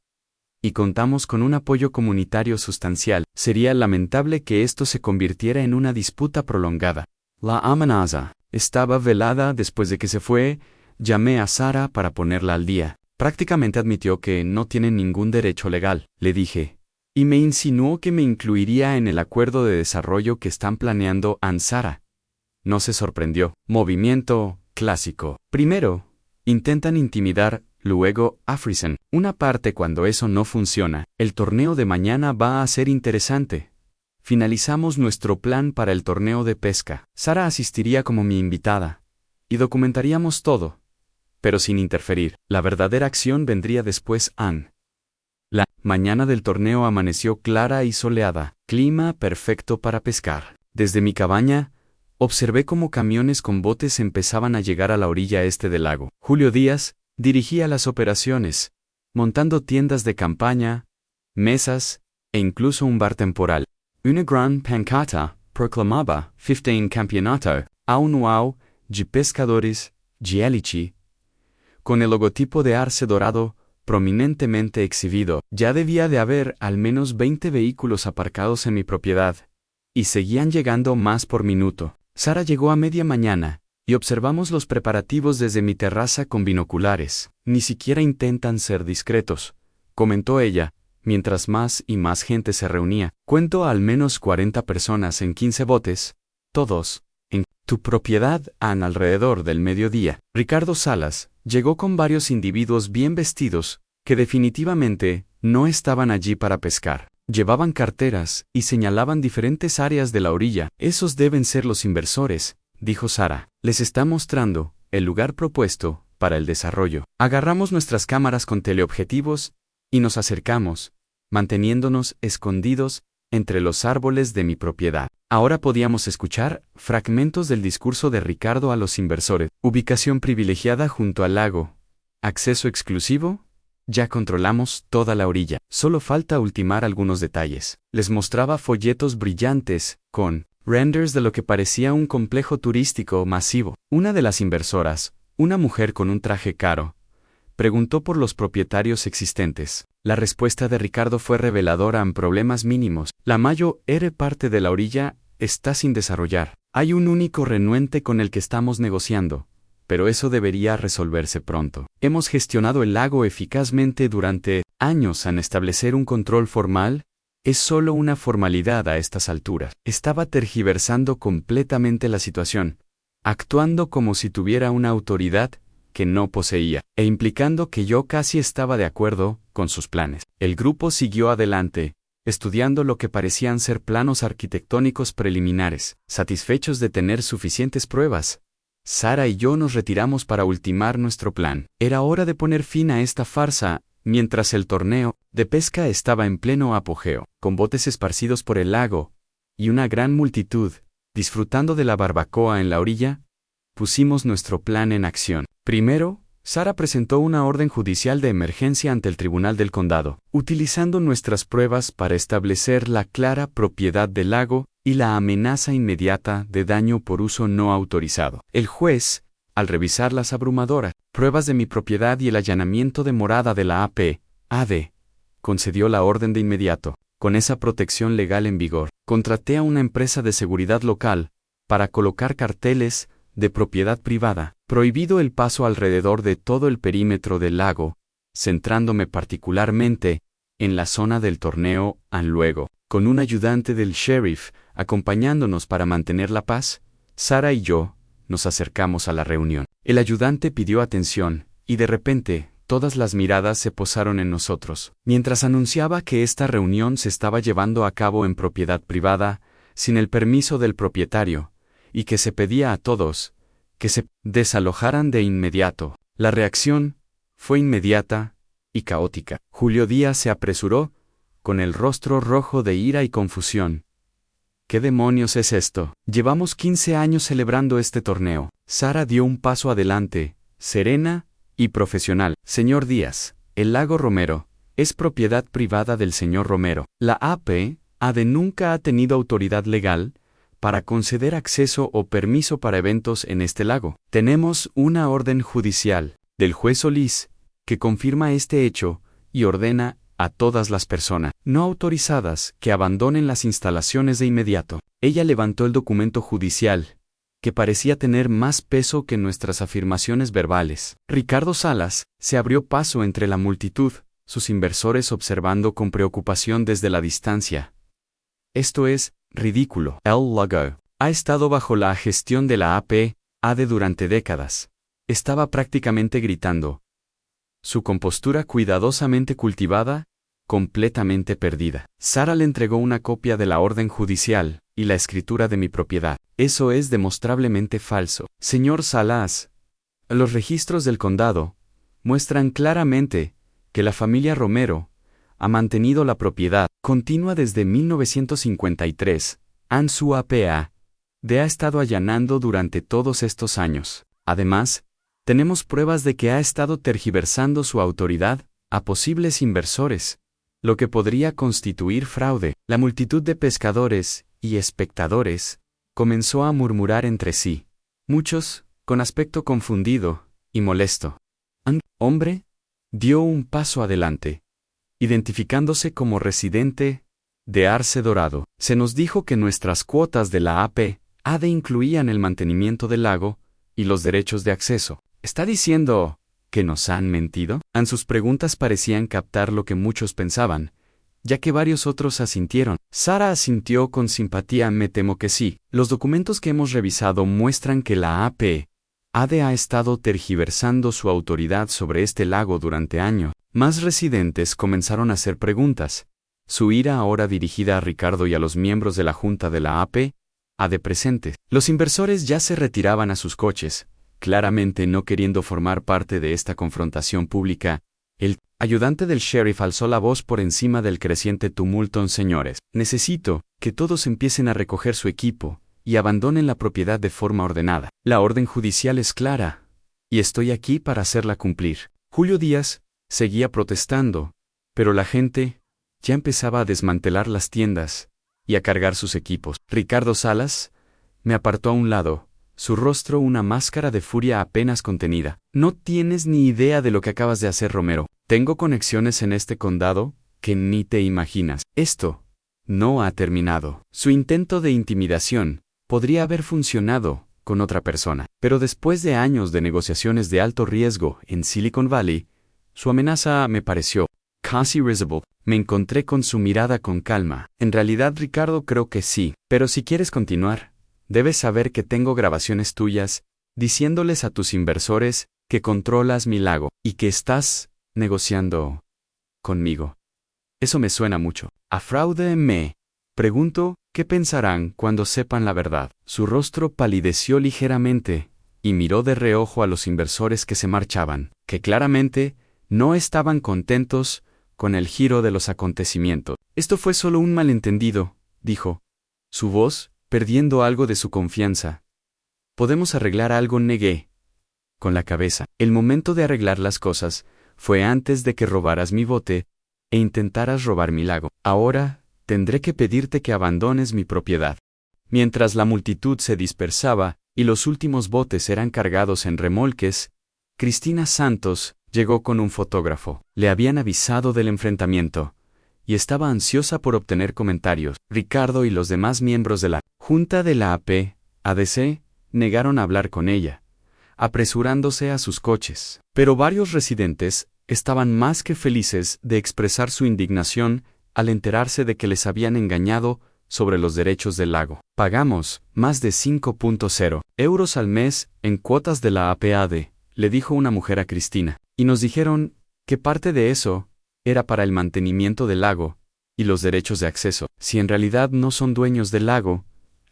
Y contamos con un apoyo comunitario sustancial. Sería lamentable que esto se convirtiera en una disputa prolongada. La amenaza estaba velada después de que se fue. Llamé a Sara para ponerla al día. Prácticamente admitió que no tiene ningún derecho legal, le dije. Y me insinuó que me incluiría en el acuerdo de desarrollo que están planeando Sara. No se sorprendió. Movimiento clásico. Primero, intentan intimidar, luego afrisen. Una parte cuando eso no funciona. El torneo de mañana va a ser interesante. Finalizamos nuestro plan para el torneo de pesca. Sara asistiría como mi invitada. Y documentaríamos todo. Pero sin interferir. La verdadera acción vendría después. La mañana del torneo amaneció clara y soleada. Clima perfecto para pescar. Desde mi cabaña, observé cómo camiones con botes empezaban a llegar a la orilla este del lago. Julio Díaz dirigía las operaciones, montando tiendas de campaña, mesas, e incluso un bar temporal. Una gran pancata proclamaba 15 campeonato anual de pescadores de élite, con el logotipo de arce dorado prominentemente exhibido. Ya debía de haber al menos 20 vehículos aparcados en mi propiedad, y seguían llegando más por minuto. Sara llegó a media mañana, y observamos los preparativos desde mi terraza con binoculares. Ni siquiera intentan ser discretos, comentó ella, mientras más y más gente se reunía. Cuento a al menos 40 personas en 15 botes, todos en tu propiedad alrededor del mediodía. Ricardo Salas llegó con varios individuos bien vestidos, que definitivamente no estaban allí para pescar. Llevaban carteras y señalaban diferentes áreas de la orilla. Esos deben ser los inversores, dijo Sara. Les está mostrando el lugar propuesto para el desarrollo. Agarramos nuestras cámaras con teleobjetivos y nos acercamos, manteniéndonos escondidos entre los árboles de mi propiedad. Ahora podíamos escuchar fragmentos del discurso de Ricardo a los inversores. Ubicación privilegiada junto al lago. Acceso exclusivo. Ya controlamos toda la orilla. Solo falta ultimar algunos detalles. Les mostraba folletos brillantes, con renders de lo que parecía un complejo turístico masivo. Una de las inversoras, una mujer con un traje caro, preguntó por los propietarios existentes. La respuesta de Ricardo fue reveladora en problemas mínimos. La mayor parte de la orilla está sin desarrollar. Hay un único renuente con el que estamos negociando, pero eso debería resolverse pronto. Hemos gestionado el lago eficazmente durante años en establecer un control formal, es solo una formalidad a estas alturas. Estaba tergiversando completamente la situación, actuando como si tuviera una autoridad que no poseía, e implicando que yo casi estaba de acuerdo con sus planes. El grupo siguió adelante, estudiando lo que parecían ser planos arquitectónicos preliminares. Satisfechos de tener suficientes pruebas, Sara y yo nos retiramos para ultimar nuestro plan. Era hora de poner fin a esta farsa, mientras el torneo de pesca estaba en pleno apogeo, con botes esparcidos por el lago, y una gran multitud, disfrutando de la barbacoa en la orilla. Pusimos nuestro plan en acción. Primero, Sara presentó una orden judicial de emergencia ante el Tribunal del Condado, utilizando nuestras pruebas para establecer la clara propiedad del lago y la amenaza inmediata de daño por uso no autorizado. El juez, al revisar las abrumadoras pruebas de mi propiedad y el allanamiento de morada de la AD, concedió la orden de inmediato. Con esa protección legal en vigor, contraté a una empresa de seguridad local para colocar carteles de propiedad privada, prohibido el paso alrededor de todo el perímetro del lago, centrándome particularmente en la zona del torneo. Luego, con un ayudante del sheriff acompañándonos para mantener la paz, Sara y yo nos acercamos a la reunión. El ayudante pidió atención, y de repente, todas las miradas se posaron en nosotros, mientras anunciaba que esta reunión se estaba llevando a cabo en propiedad privada, sin el permiso del propietario, y que se pedía a todos que se desalojaran de inmediato. La reacción fue inmediata y caótica. Julio Díaz se apresuró, con el rostro rojo de ira y confusión. ¿Qué demonios es esto? Llevamos 15 años celebrando este torneo. Sara dio un paso adelante, serena y profesional. Señor Díaz, el lago Romero es propiedad privada del señor Romero. La AD nunca ha tenido autoridad legal para conceder acceso o permiso para eventos en este lago. Tenemos una orden judicial del juez Solís que confirma este hecho y ordena a todas las personas no autorizadas que abandonen las instalaciones de inmediato. Ella levantó el documento judicial, que parecía tener más peso que nuestras afirmaciones verbales. Ricardo Salas se abrió paso entre la multitud, sus inversores observando con preocupación desde la distancia. Esto es ridículo. El lago ha estado bajo la gestión de la AD durante décadas. Estaba prácticamente gritando. Su compostura cuidadosamente cultivada, completamente perdida. Sara le entregó una copia de la orden judicial y la escritura de mi propiedad. Eso es demostrablemente falso. Señor Salas, los registros del condado muestran claramente que la familia Romero ha mantenido la propiedad continua desde 1953. Su APA ha estado allanando durante todos estos años. Además, tenemos pruebas de que ha estado tergiversando su autoridad a posibles inversores, lo que podría constituir fraude. La multitud de pescadores y espectadores comenzó a murmurar entre sí, muchos con aspecto confundido y molesto. Un hombre dio un paso adelante, identificándose como residente de Arce Dorado. Se nos dijo que nuestras cuotas de la AD incluían el mantenimiento del lago y los derechos de acceso. ¿Está diciendo que nos han mentido? Sus preguntas parecían captar lo que muchos pensaban, ya que varios otros asintieron. Sara asintió con simpatía. Me temo que sí. Los documentos que hemos revisado muestran que la AD ha estado tergiversando su autoridad sobre este lago durante años. Más residentes comenzaron a hacer preguntas, su ira ahora dirigida a Ricardo y a los miembros de la junta de la AD presentes. Los inversores ya se retiraban a sus coches, claramente no queriendo formar parte de esta confrontación pública. El ayudante del sheriff alzó la voz por encima del creciente tumulto. Señores, necesito que todos empiecen a recoger su equipo y abandonen la propiedad de forma ordenada. La orden judicial es clara, y estoy aquí para hacerla cumplir. Julio Díaz seguía protestando, pero la gente ya empezaba a desmantelar las tiendas y a cargar sus equipos. Ricardo Salas me apartó a un lado, su rostro una máscara de furia apenas contenida. No tienes ni idea de lo que acabas de hacer, Romero. Tengo conexiones en este condado que ni te imaginas. Esto no ha terminado. Su intento de intimidación podría haber funcionado con otra persona, pero después de años de negociaciones de alto riesgo en Silicon Valley, su amenaza me pareció casi risible. Me encontré con su mirada con calma. En realidad, Ricardo, creo que sí. Pero si quieres continuar, debes saber que tengo grabaciones tuyas diciéndoles a tus inversores que controlas mi lago y que estás negociando conmigo. Eso me suena mucho. ¿A fraude me? Pregunto, ¿qué pensarán cuando sepan la verdad? Su rostro palideció ligeramente y miró de reojo a los inversores que se marchaban, que claramente no estaban contentos con el giro de los acontecimientos. Esto fue solo un malentendido, dijo, su voz perdiendo algo de su confianza. ¿Podemos arreglar algo? Negué con la cabeza. El momento de arreglar las cosas fue antes de que robaras mi bote e intentaras robar mi lago. Ahora tendré que pedirte que abandones mi propiedad. Mientras la multitud se dispersaba y los últimos botes eran cargados en remolques, Cristina Santos llegó con un fotógrafo. Le habían avisado del enfrentamiento y estaba ansiosa por obtener comentarios. Ricardo y los demás miembros de la Junta de la ADC negaron a hablar con ella, apresurándose a sus coches. Pero varios residentes estaban más que felices de expresar su indignación al enterarse de que les habían engañado sobre los derechos del lago. Pagamos más de 5.0 euros al mes en cuotas de la APAD, le dijo una mujer a Cristina, y nos dijeron que parte de eso era para el mantenimiento del lago y los derechos de acceso. Si en realidad no son dueños del lago,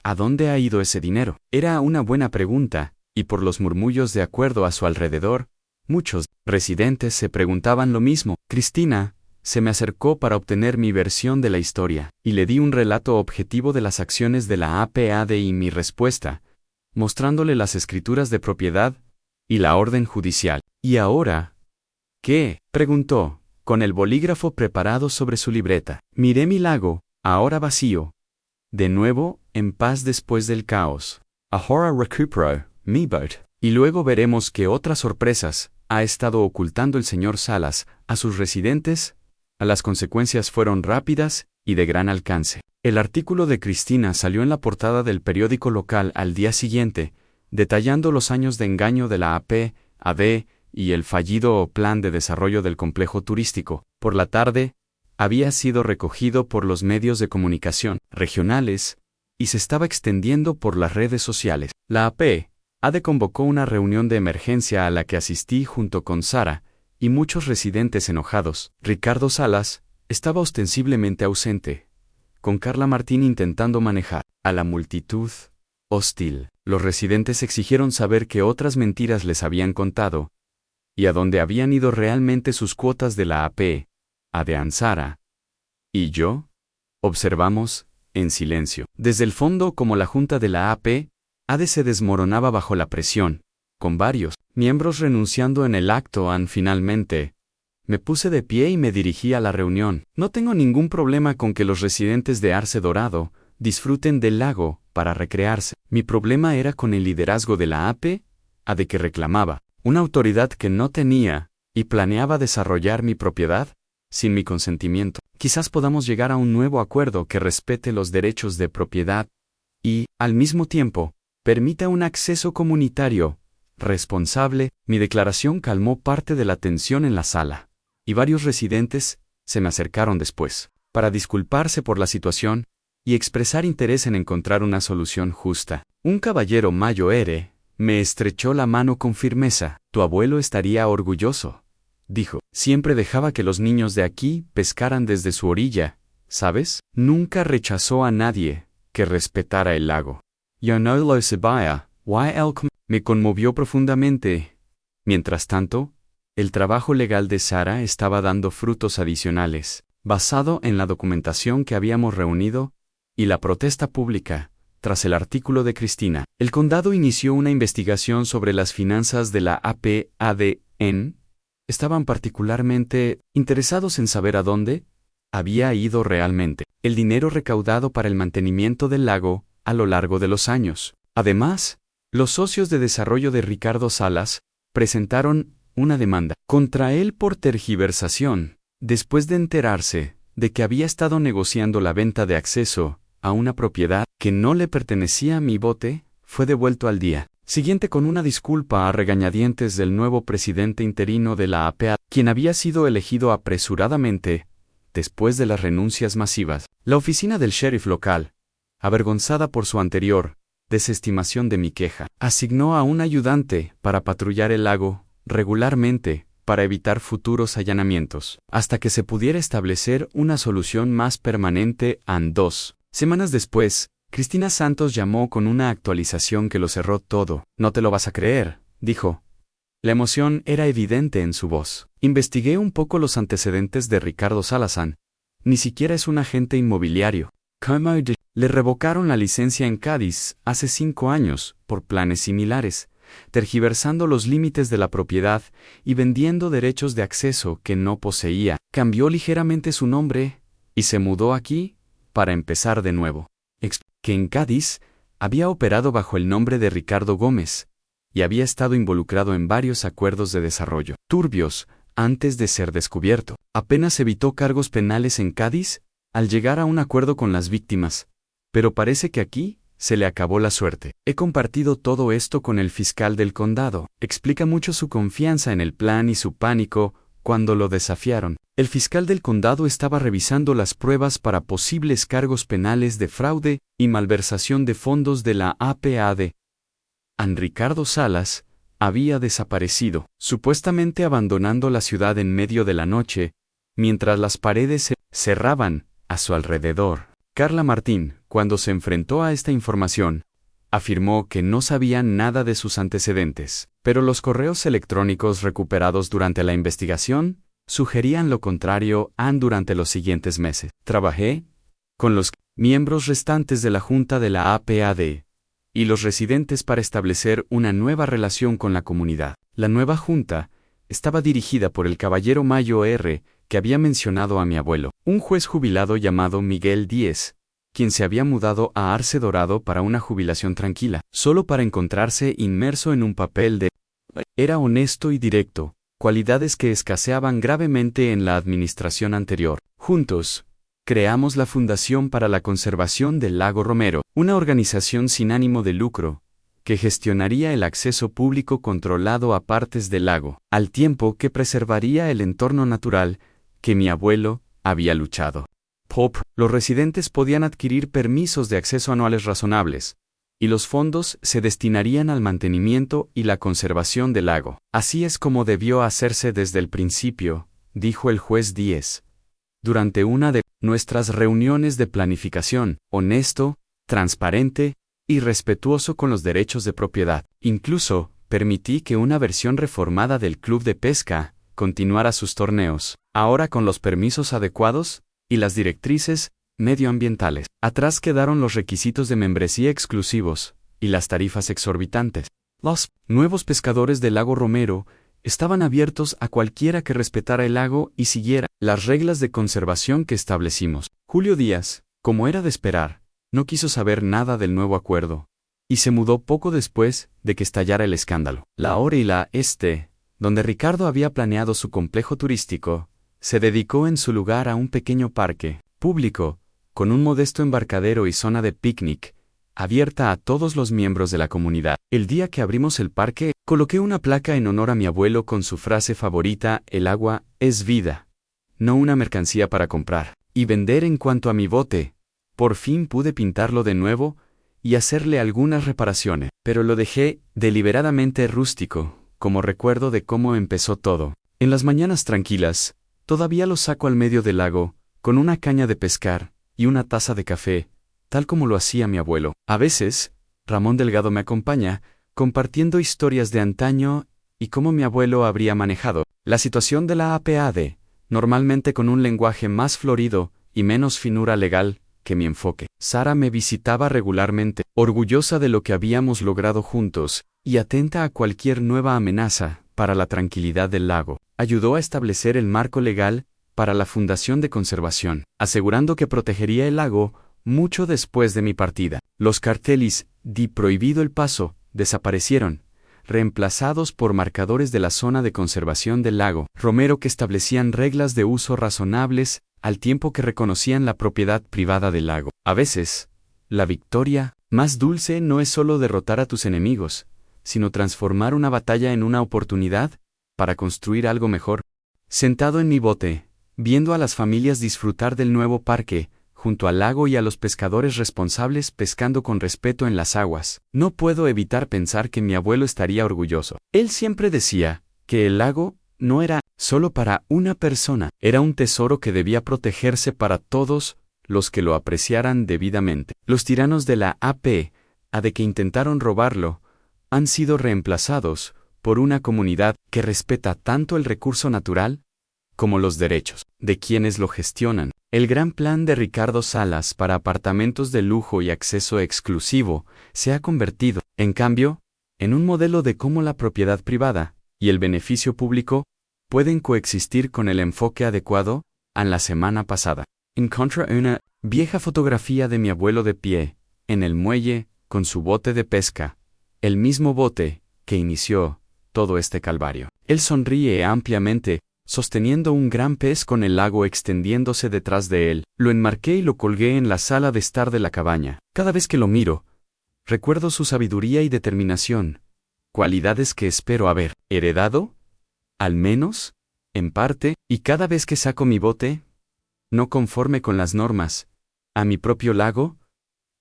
¿a dónde ha ido ese dinero? Era una buena pregunta, y por los murmullos de acuerdo a su alrededor, muchos residentes se preguntaban lo mismo. Cristina se me acercó para obtener mi versión de la historia, y le di un relato objetivo de las acciones de la APAD y mi respuesta, mostrándole las escrituras de propiedad y la orden judicial. ¿Y ahora qué? Preguntó, con el bolígrafo preparado sobre su libreta. Miré mi lago, ahora vacío, de nuevo en paz después del caos. Ahora recupero mi boat. Y luego veremos qué otras sorpresas ha estado ocultando el señor Salas a sus residentes. Las consecuencias fueron rápidas y de gran alcance. El artículo de Cristina salió en la portada del periódico local al día siguiente, detallando los años de engaño de la APAD y el fallido plan de desarrollo del complejo turístico. Por la tarde, había sido recogido por los medios de comunicación regionales y se estaba extendiendo por las redes sociales. La APAD convocó una reunión de emergencia a la que asistí junto con Sara y muchos residentes enojados. Ricardo Salas estaba ostensiblemente ausente, con Carla Martín intentando manejar a la multitud hostil. Los residentes exigieron saber qué otras mentiras les habían contado y a dónde habían ido realmente sus cuotas de la APAD. Sara y yo observamos en silencio. Desde el fondo, como la junta de la APAD se desmoronaba bajo la presión, con varios miembros renunciando en el acto. Finalmente, me puse de pie y me dirigí a la reunión. No tengo ningún problema con que los residentes de Arce Dorado disfruten del lago para recrearse. Mi problema era con el liderazgo de la APAD que reclamaba una autoridad que no tenía y planeaba desarrollar mi propiedad sin mi consentimiento. Quizás podamos llegar a un nuevo acuerdo que respete los derechos de propiedad y, al mismo tiempo, permita un acceso comunitario responsable. Mi declaración calmó parte de la tensión en la sala, y varios residentes se me acercaron después para disculparse por la situación y expresar interés en encontrar una solución justa. Un caballero mayor me estrechó la mano con firmeza. Tu abuelo estaría orgulloso, dijo. Siempre dejaba que los niños de aquí pescaran desde su orilla, ¿sabes? Nunca rechazó a nadie que respetara el lago. Yo no lo sabía. Me conmovió profundamente. Mientras tanto, el trabajo legal de Sara estaba dando frutos adicionales, basado en la documentación que habíamos reunido y la protesta pública. Tras el artículo de Cristina, el condado inició una investigación sobre las finanzas de la APAD. Estaban particularmente interesados en saber a dónde había ido realmente el dinero recaudado para el mantenimiento del lago a lo largo de los años. Además, los socios de desarrollo de Ricardo Salas presentaron una demanda contra él por tergiversación, después de enterarse de que había estado negociando la venta de acceso a una propiedad que no le pertenecía. Mi bote fue devuelto al día siguiente con una disculpa a regañadientes del nuevo presidente interino de la APA, quien había sido elegido apresuradamente, después de las renuncias masivas. La oficina del sheriff local, avergonzada por su anterior desestimación de mi queja, asignó a un ayudante para patrullar el lago regularmente para evitar futuros allanamientos, hasta que se pudiera establecer una solución más permanente. 2 semanas después, Cristina Santos llamó con una actualización que lo cerró todo. No te lo vas a creer, dijo. La emoción era evidente en su voz. Investigué un poco los antecedentes de Ricardo Salazar. Ni siquiera es un agente inmobiliario. Le revocaron la licencia en Cádiz hace 5 años por planes similares, tergiversando los límites de la propiedad y vendiendo derechos de acceso que no poseía. Cambió ligeramente su nombre y se mudó aquí para empezar de nuevo. Que en Cádiz había operado bajo el nombre de Ricardo Gómez y había estado involucrado en varios acuerdos de desarrollo turbios antes de ser descubierto. Apenas evitó cargos penales en Cádiz al llegar a un acuerdo con las víctimas, pero parece que aquí se le acabó la suerte. He compartido todo esto con el fiscal del condado. Explica mucho su confianza en el plan y su pánico cuando lo desafiaron. El fiscal del condado estaba revisando las pruebas para posibles cargos penales de fraude y malversación de fondos de la APAD. Ricardo Salas había desaparecido, supuestamente abandonando la ciudad en medio de la noche, mientras las paredes se cerraban a su alrededor. Carla Martín, cuando se enfrentó a esta información, afirmó que no sabía nada de sus antecedentes, pero los correos electrónicos recuperados durante la investigación sugerían lo contrario. Durante los siguientes meses, trabajé con los miembros restantes de la Junta de la APAD y los residentes para establecer una nueva relación con la comunidad. La nueva junta estaba dirigida por el caballero Mayo R., que había mencionado a mi abuelo, un juez jubilado llamado Miguel Díez, quien se había mudado a Arce Dorado para una jubilación tranquila, solo para encontrarse inmerso en un papel de... Era honesto y directo, cualidades que escaseaban gravemente en la administración anterior. Juntos, creamos la Fundación para la Conservación del Lago Romero, una organización sin ánimo de lucro, que gestionaría el acceso público controlado a partes del lago, al tiempo que preservaría el entorno natural que mi abuelo había luchado. Los residentes podían adquirir permisos de acceso anuales razonables, y los fondos se destinarían al mantenimiento y la conservación del lago. Así es como debió hacerse desde el principio, dijo el juez Díez. Durante una de nuestras reuniones de planificación, honesto, transparente y respetuoso con los derechos de propiedad. Incluso, permití que una versión reformada del club de pesca continuara sus torneos, ahora con los permisos adecuados y las directrices medioambientales. Atrás quedaron los requisitos de membresía exclusivos y las tarifas exorbitantes. Los nuevos pescadores del lago Romero estaban abiertos a cualquiera que respetara el lago y siguiera las reglas de conservación que establecimos. Julio Díaz, como era de esperar, no quiso saber nada del nuevo acuerdo, y se mudó poco después de que estallara el escándalo. La orilla este, donde Ricardo había planeado su complejo turístico, se dedicó en su lugar a un pequeño parque público, con un modesto embarcadero y zona de picnic, abierta a todos los miembros de la comunidad. El día que abrimos el parque, coloqué una placa en honor a mi abuelo con su frase favorita: el agua es vida, no una mercancía para comprar y vender. En cuanto a mi bote, por fin pude pintarlo de nuevo y hacerle algunas reparaciones, pero lo dejé deliberadamente rústico, como recuerdo de cómo empezó todo. En las mañanas tranquilas, todavía lo saco al medio del lago, con una caña de pescar y una taza de café, tal como lo hacía mi abuelo. A veces, Ramón Delgado me acompaña, compartiendo historias de antaño y cómo mi abuelo habría manejado la situación de la APAD, normalmente con un lenguaje más florido y menos finura legal que mi enfoque. Sara me visitaba regularmente, orgullosa de lo que habíamos logrado juntos, y atenta a cualquier nueva amenaza para la tranquilidad del lago. Ayudó a establecer el marco legal para la Fundación de Conservación, asegurando que protegería el lago mucho después de mi partida. Los carteles de prohibido el paso desaparecieron, reemplazados por marcadores de la zona de conservación del lago Romero que establecían reglas de uso razonables al tiempo que reconocían la propiedad privada del lago. A veces, la victoria más dulce no es solo derrotar a tus enemigos, sino transformar una batalla en una oportunidad para construir algo mejor. Sentado en mi bote, viendo a las familias disfrutar del nuevo parque, junto al lago y a los pescadores responsables pescando con respeto en las aguas, no puedo evitar pensar que mi abuelo estaría orgulloso. Él siempre decía que el lago no era solo para una persona, era un tesoro que debía protegerse para todos los que lo apreciaran debidamente. Los tiranos de la APA que intentaron robarlo han sido reemplazados por una comunidad que respeta tanto el recurso natural como los derechos de quienes lo gestionan. El gran plan de Ricardo Salas para apartamentos de lujo y acceso exclusivo se ha convertido, en cambio, en un modelo de cómo la propiedad privada y el beneficio público pueden coexistir con el enfoque adecuado. En la semana pasada encontré una vieja fotografía de mi abuelo de pie en el muelle con su bote de pesca, el mismo bote que inició todo este calvario. Él sonríe ampliamente, sosteniendo un gran pez con el lago extendiéndose detrás de él. Lo enmarqué y lo colgué en la sala de estar de la cabaña. Cada vez que lo miro, recuerdo su sabiduría y determinación, cualidades que espero haber heredado, al menos, en parte, y cada vez que saco mi bote, no conforme con las normas, a mi propio lago,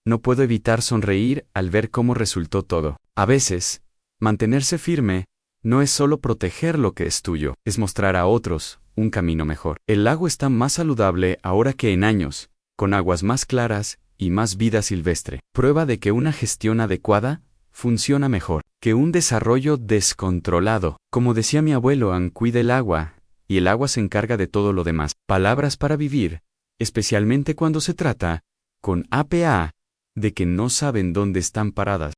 no puedo evitar sonreír al ver cómo resultó todo. A veces, mantenerse firme no es solo proteger lo que es tuyo, es mostrar a otros un camino mejor. El lago está más saludable ahora que en años, con aguas más claras y más vida silvestre. Prueba de que una gestión adecuada funciona mejor que un desarrollo descontrolado. Como decía mi abuelo, cuida el agua, y el agua se encarga de todo lo demás. Palabras para vivir, especialmente cuando se trata, con APA, de que no saben dónde están paradas.